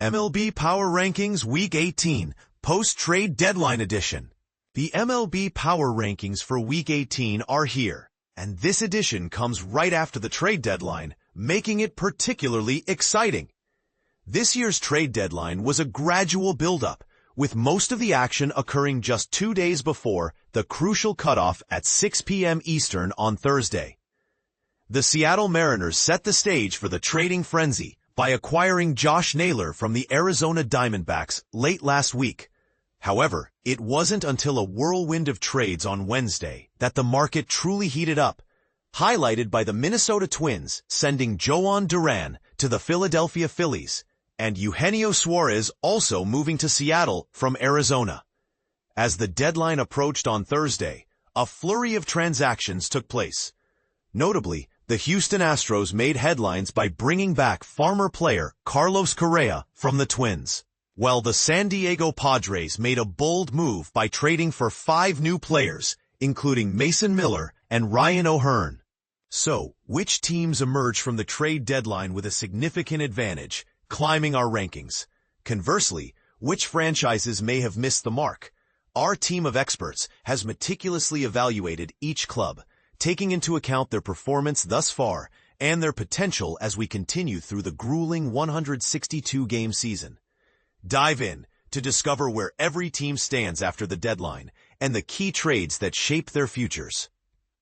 MLB Power Rankings Week 18, Post-Trade Deadline Edition. The MLB Power Rankings for Week 18 are here, and this edition comes right after the trade deadline, making it particularly exciting. This year's trade deadline was a gradual build-up, with most of the action occurring just 2 days before the crucial cutoff at 6 p.m. Eastern on Thursday. The Seattle Mariners set the stage for the trading frenzy by acquiring Josh Naylor from the Arizona Diamondbacks late last week. However, it wasn't until a whirlwind of trades on Wednesday that the market truly heated up, highlighted by the Minnesota Twins sending Jhoan Duran to the Philadelphia Phillies, and Eugenio Suarez also moving to Seattle from Arizona. As the deadline approached on Thursday, a flurry of transactions took place. Notably, the Houston Astros made headlines by bringing back former player Carlos Correa from the Twins, while the San Diego Padres made a bold move by trading for 5 new players, including Mason Miller and Ryan O'Hearn. So, which teams emerged from the trade deadline with a significant advantage, climbing our rankings? Conversely, which franchises may have missed the mark? Our team of experts has meticulously evaluated each club, taking into account their performance thus far and their potential as we continue through the grueling 162-game season. Dive in to discover where every team stands after the deadline and the key trades that shape their futures.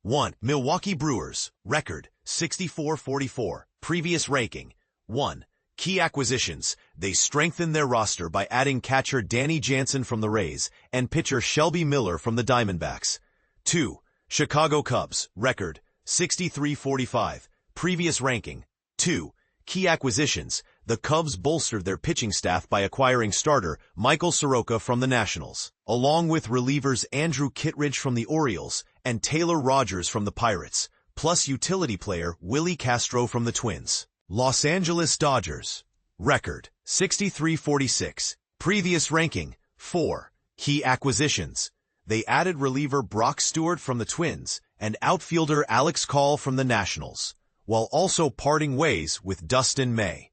1. Milwaukee Brewers, record 64-44, previous ranking 1. Key acquisitions. They strengthened their roster by adding catcher Danny Jansen from the Rays and pitcher Shelby Miller from the Diamondbacks. 2. Chicago Cubs, record 63-45, previous ranking 2. Key acquisitions. The Cubs bolstered their pitching staff by acquiring starter Michael Soroka from the Nationals, along with relievers Andrew Kittredge from the Orioles and Taylor Rogers from the Pirates, plus utility player Willie Castro from the Twins. Los Angeles Dodgers, record 63-46, previous ranking 4. Key acquisitions. They added reliever Brock Stewart from the Twins and outfielder Alex Call from the Nationals, while also parting ways with Dustin May.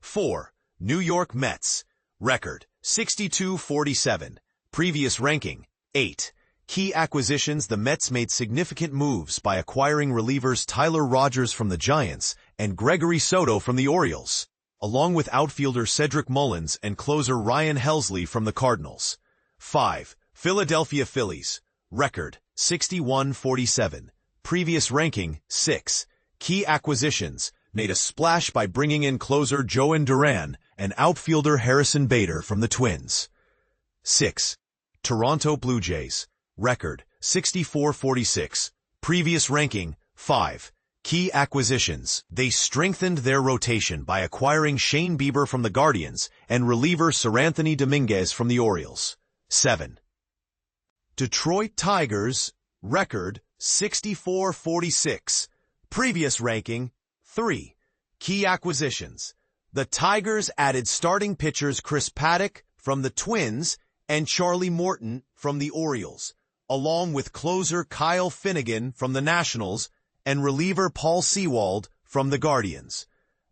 4. New York Mets, record 62-47, previous ranking 8. Key acquisitions. The Mets made significant moves by acquiring relievers Tyler Rogers from the Giants and Gregory Soto from the Orioles, along with outfielder Cedric Mullins and closer Ryan Helsley from the Cardinals. 5. Philadelphia Phillies, record 61-47, previous ranking 6. Key acquisitions. Made a splash by bringing in closer Jhoan Duran and outfielder Harrison Bader from the Twins. 6. Toronto Blue Jays, record 64-46, previous ranking 5. Key acquisitions. They strengthened their rotation by acquiring Shane Bieber from the Guardians and reliever Seranthony Dominguez from the Orioles. 7. Detroit Tigers, record 64-46, previous ranking 3. Key acquisitions. The Tigers added starting pitchers Chris Paddock from the Twins and Charlie Morton from the Orioles, along with closer Kyle Finnegan from the Nationals and reliever Paul Sewald from the Guardians.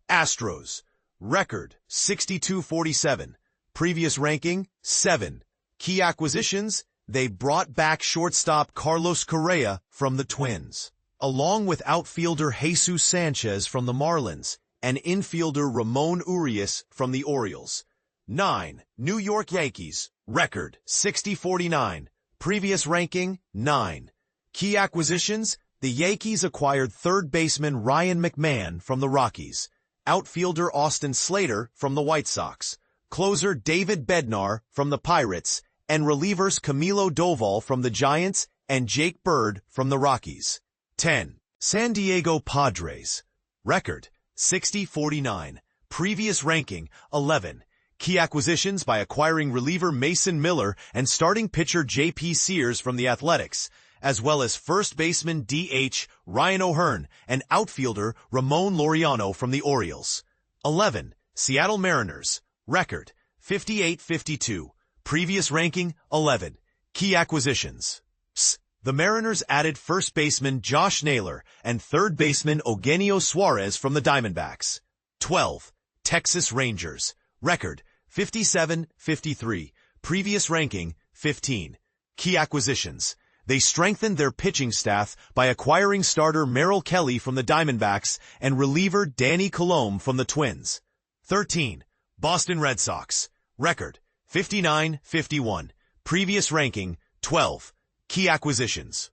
Astros, record 62-47, previous ranking 7. Key acquisitions. They brought back shortstop Carlos Correa from the Twins, along with outfielder Jesus Sanchez from the Marlins and infielder Ramon Urias from the Orioles. 9. New York Yankees, record 60-49, previous ranking 9. Key acquisitions. The Yankees acquired third baseman Ryan McMahon from the Rockies, outfielder Austin Slater from the White Sox, closer David Bednar from the Pirates, and relievers Camilo Doval from the Giants and Jake Bird from the Rockies. 10. San Diego Padres, record 60-49, previous ranking 11. Key acquisitions. By acquiring reliever Mason Miller and starting pitcher J.P. Sears from the Athletics, as well as first baseman D.H. Ryan O'Hearn and outfielder Ramon Laureano from the Orioles. 11. Seattle Mariners, record 58-52, previous ranking 11. Key acquisitions. The Mariners added first baseman Josh Naylor and third baseman Eugenio Suarez from the Diamondbacks. 12. Texas Rangers, record 57-53. Previous ranking, 15. Key acquisitions. They strengthened their pitching staff by acquiring starter Merrill Kelly from the Diamondbacks and reliever Danny Colomé from the Twins. 13. Boston Red Sox. Record, 59-51. Previous ranking, 12. Key acquisitions.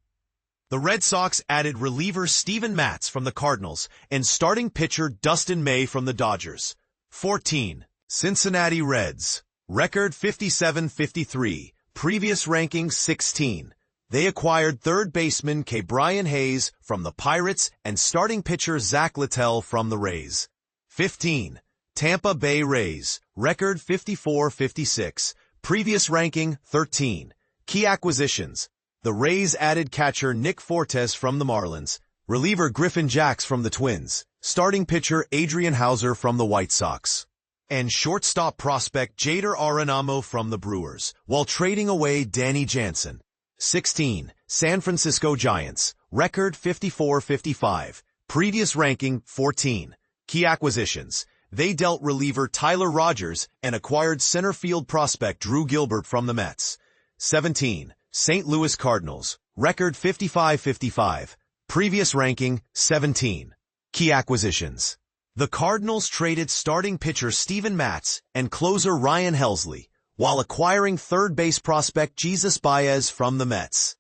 The Red Sox added reliever Steven Matz from the Cardinals and starting pitcher Dustin May from the Dodgers. 14. Cincinnati Reds. Record, 57-53. Previous ranking, 16. They acquired third baseman Brian Hayes from the Pirates and starting pitcher Zach Littell from the Rays. 15. Tampa Bay Rays. Record, 54-56. Previous ranking, 13. Key acquisitions. The Rays added catcher Nick Fortes from the Marlins, reliever Griffin Jax from the Twins, starting pitcher Adrian Houser from the White Sox, and shortstop prospect Jader Arenamo from the Brewers, while trading away Danny Jansen. 16. San Francisco Giants. Record, 54-55. Previous ranking, 14. Key acquisitions. They dealt reliever Tyler Rogers and acquired center field prospect Drew Gilbert from the Mets. 17. St. Louis Cardinals. Record, 55-55. Previous ranking, 17. Key acquisitions. The Cardinals traded starting pitcher Steven Matz and closer Ryan Helsley, while acquiring third base prospect Jesus Baez from the Mets.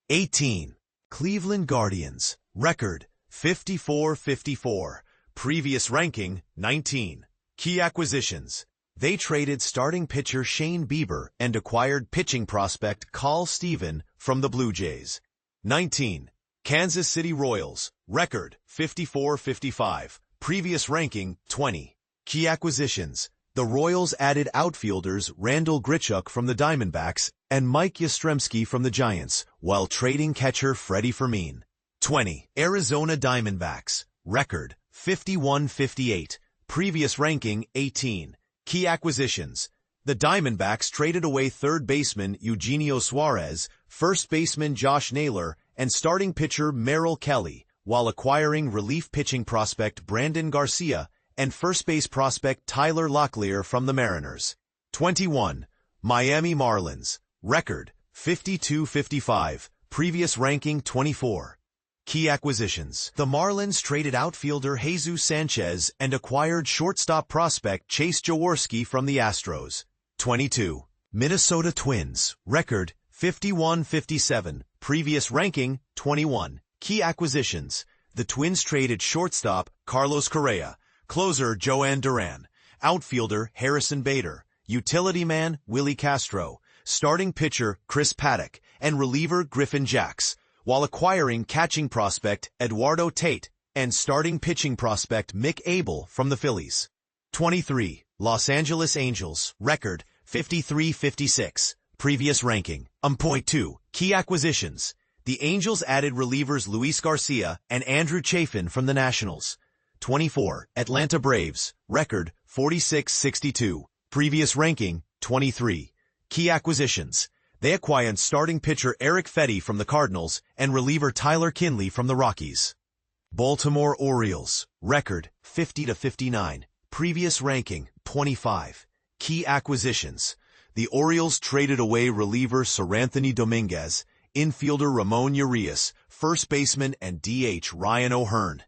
18. Cleveland Guardians. Record, 54-54. Previous ranking, 19. Key acquisitions. They traded starting pitcher Shane Bieber and acquired pitching prospect Carl Steven from the Blue Jays. 19. Kansas City Royals. Record, 54-55. Previous ranking, 20. Key acquisitions. The Royals added outfielders Randall Grichuk from the Diamondbacks and Mike Yastrzemski from the Giants, while trading catcher Freddie Fermin. 20. Arizona Diamondbacks. Record, 51-58. Previous ranking, 18. Key acquisitions. The Diamondbacks traded away third baseman Eugenio Suarez, first baseman Josh Naylor, and starting pitcher Merrill Kelly, while acquiring relief pitching prospect Brandon Garcia and first base prospect Tyler Locklear from the Mariners. 21. Miami Marlins. Record, 52-55. Previous ranking, 24. Key acquisitions. The Marlins traded outfielder Jesus Sanchez and acquired shortstop prospect Chase Jaworski from the Astros. 22. Minnesota Twins. Record, 51-57. Previous ranking, 21. Key acquisitions. The Twins traded shortstop Carlos Correa, closer Joan Duran, outfielder Harrison Bader, utility man Willie Castro, starting pitcher Chris Paddock, and reliever Griffin Jax, while acquiring catching prospect Eduardo Tate and starting pitching prospect Mick Abel from the Phillies. 23. Los Angeles Angels. Record, 53-56. Previous ranking, 2. Key acquisitions. The Angels added relievers Luis Garcia and Andrew Chafin from the Nationals. 24. Atlanta Braves. Record, 46-62. Previous ranking, 23. Key acquisitions. They acquired starting pitcher Eric Fetty from the Cardinals and reliever Tyler Kinley from the Rockies. Baltimore Orioles. Record, 50-59. Previous ranking, 25. Key acquisitions. The Orioles traded away reliever Seranthony Dominguez, infielder Ramon Urias, first baseman and DH Ryan O'Hearn,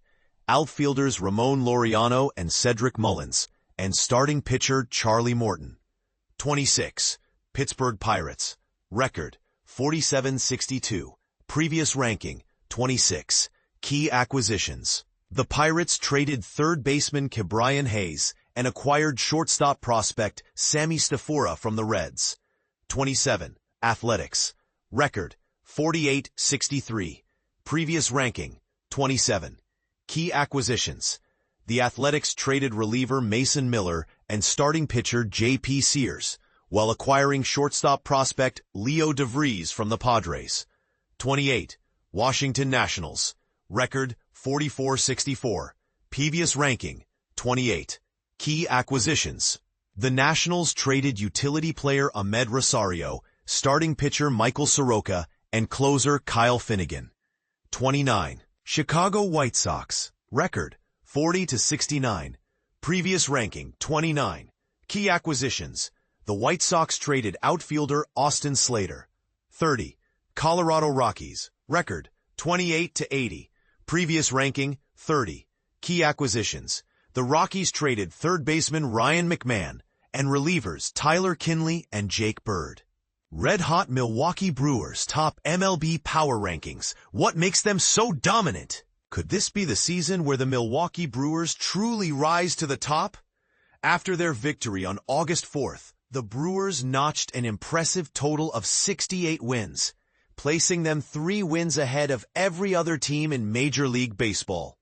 outfielders Ramon Laureano and Cedric Mullins, and starting pitcher Charlie Morton. 26. Pittsburgh Pirates. Record, 47-62. Previous ranking, 26. Key acquisitions. The Pirates traded third baseman Brian Hayes and acquired shortstop prospect Sammy Stafora from the Reds. 27. Athletics. Record, 48-63. Previous ranking, 27. Key acquisitions. The Athletics traded reliever Mason Miller and starting pitcher J.P. Sears, while acquiring shortstop prospect Leo DeVries from the Padres. 28. Washington Nationals. Record, 44-64. Previous ranking, 28. Key acquisitions. The Nationals traded utility player Ahmed Rosario, starting pitcher Michael Soroka, and closer Kyle Finnegan. 29. Chicago White Sox. Record, 40-69. Previous ranking, 29. Key acquisitions. The White Sox traded outfielder Austin Slater. 30. Colorado Rockies. Record, 28-80. Previous ranking, 30. Key acquisitions. The Rockies traded third baseman Ryan McMahon and relievers Tyler Kinley and Jake Bird. Red-hot Milwaukee Brewers top MLB Power Rankings. What makes them so dominant? Could this be the season where the Milwaukee Brewers truly rise to the top? After their victory on August 4th, the Brewers notched an impressive total of 68 wins, placing them 3 wins ahead of every other team in Major League Baseball.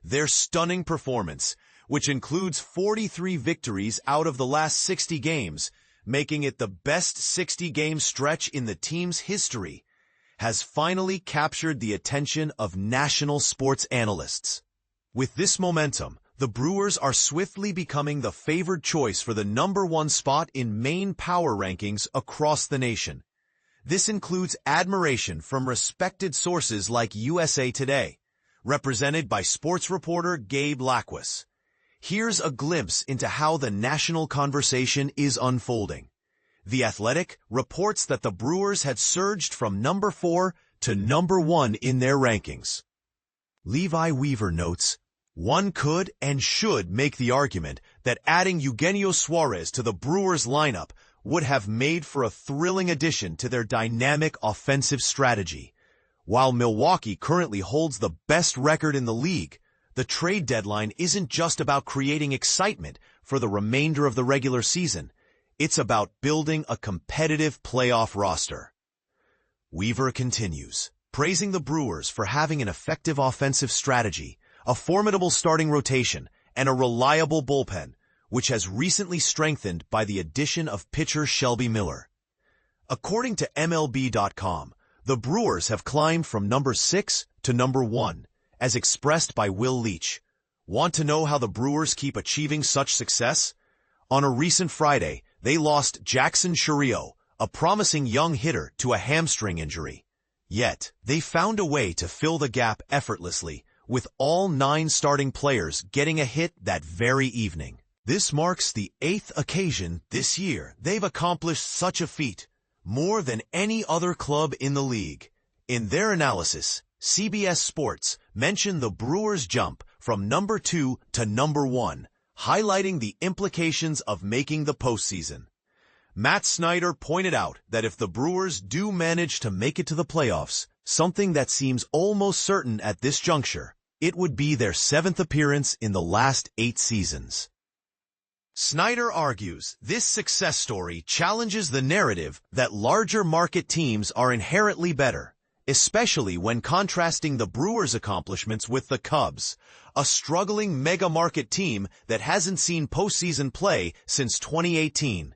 Their stunning performance, which includes 43 victories out of the last 60 games, making it the best 60-game stretch in the team's history, has finally captured the attention of national sports analysts. With this momentum, the Brewers are swiftly becoming the favored choice for the #1 spot in main power rankings across the nation. This includes admiration from respected sources like USA Today, represented by sports reporter Gabe Lackwis. Here's a glimpse into how the national conversation is unfolding. The Athletic reports that the Brewers had surged from number 4 to number 1 in their rankings. Levi Weaver notes, one could and should make the argument that adding Eugenio Suarez to the Brewers lineup would have made for a thrilling addition to their dynamic offensive strategy. While Milwaukee currently holds the best record in the league, the trade deadline isn't just about creating excitement for the remainder of the regular season. It's about building a competitive playoff roster. Weaver continues, praising the Brewers for having an effective offensive strategy, a formidable starting rotation, and a reliable bullpen, which has recently strengthened by the addition of pitcher Shelby Miller. According to MLB.com, the Brewers have climbed from number 6 to number 1, as expressed by Will Leach. Want to know how the Brewers keep achieving such success? On a recent Friday, they lost Jackson Chourio, a promising young hitter, to a hamstring injury. Yet, they found a way to fill the gap effortlessly, with all 9 starting players getting a hit that very evening. This marks the 8th occasion this year they've accomplished such a feat, more than any other club in the league. In their analysis, CBS Sports mentioned the Brewers' jump from number 2 to number 1, highlighting the implications of making the postseason. Matt Snyder pointed out that if the Brewers do manage to make it to the playoffs, something that seems almost certain at this juncture, it would be their 7th appearance in the last 8 seasons. Snyder argues this success story challenges the narrative that larger market teams are inherently better, especially when contrasting the Brewers' accomplishments with the Cubs, a struggling mega-market team that hasn't seen postseason play since 2018.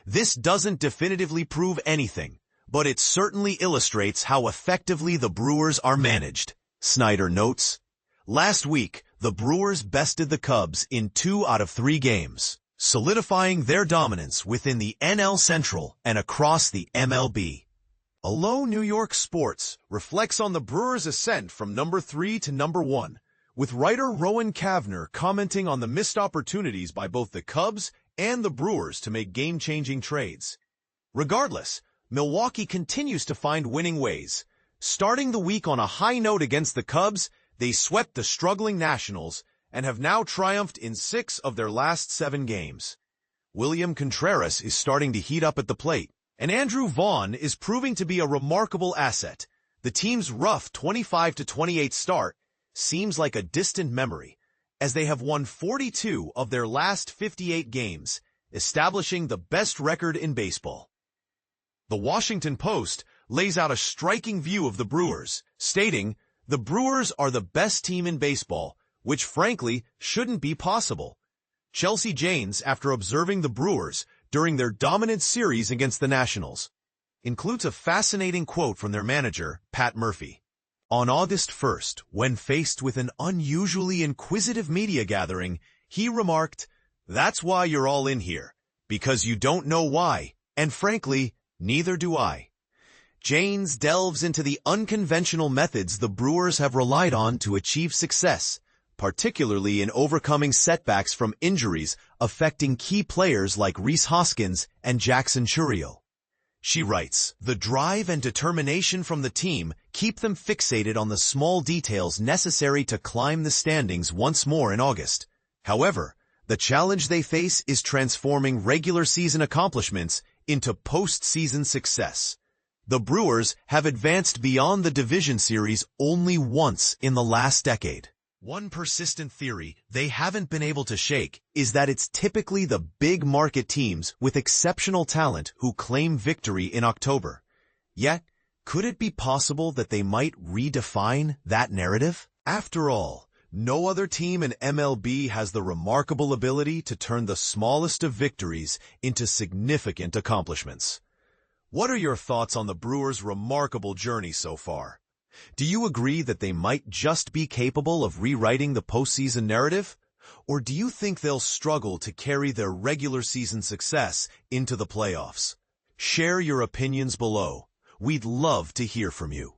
This doesn't definitively prove anything, but it certainly illustrates how effectively the Brewers are managed, Snyder notes. Last week, the Brewers bested the Cubs in 2 out of 3 games, solidifying their dominance within the NL Central and across the MLB. Allo New York Sports reflects on the Brewers' ascent from number 3 to number 1, with writer Rowan Kavner commenting on the missed opportunities by both the Cubs and the Brewers to make game-changing trades. Regardless, Milwaukee continues to find winning ways. Starting the week on a high note against the Cubs, they swept the struggling Nationals and have now triumphed in 6 of their last 7 games. William Contreras is starting to heat up at the plate, and Andrew Vaughn is proving to be a remarkable asset. The team's rough 25-28 start seems like a distant memory, as they have won 42 of their last 58 games, establishing the best record in baseball. The Washington Post lays out a striking view of the Brewers, stating, "The Brewers are the best team in baseball, which frankly shouldn't be possible." Chelsea Janes, after observing the Brewers during their dominant series against the Nationals, includes a fascinating quote from their manager, Pat Murphy. On August 1st, when faced with an unusually inquisitive media gathering, he remarked, "That's why you're all in here, because you don't know why, and frankly, neither do I." Janes delves into the unconventional methods the Brewers have relied on to achieve success, particularly in overcoming setbacks from injuries affecting key players like Rhys Hoskins and Jackson Chourio. She writes, "The drive and determination from the team keep them fixated on the small details necessary to climb the standings once more in August. However, the challenge they face is transforming regular season accomplishments into postseason success. The Brewers have advanced beyond the division series only once in the last decade. One persistent theory they haven't been able to shake is that it's typically the big market teams with exceptional talent who claim victory in October. Yet, could it be possible that they might redefine that narrative? After all, no other team in MLB has the remarkable ability to turn the smallest of victories into significant accomplishments. What are your thoughts on the Brewers' remarkable journey so far? Do you agree that they might just be capable of rewriting the postseason narrative? Or do you think they'll struggle to carry their regular season success into the playoffs? Share your opinions below. We'd love to hear from you.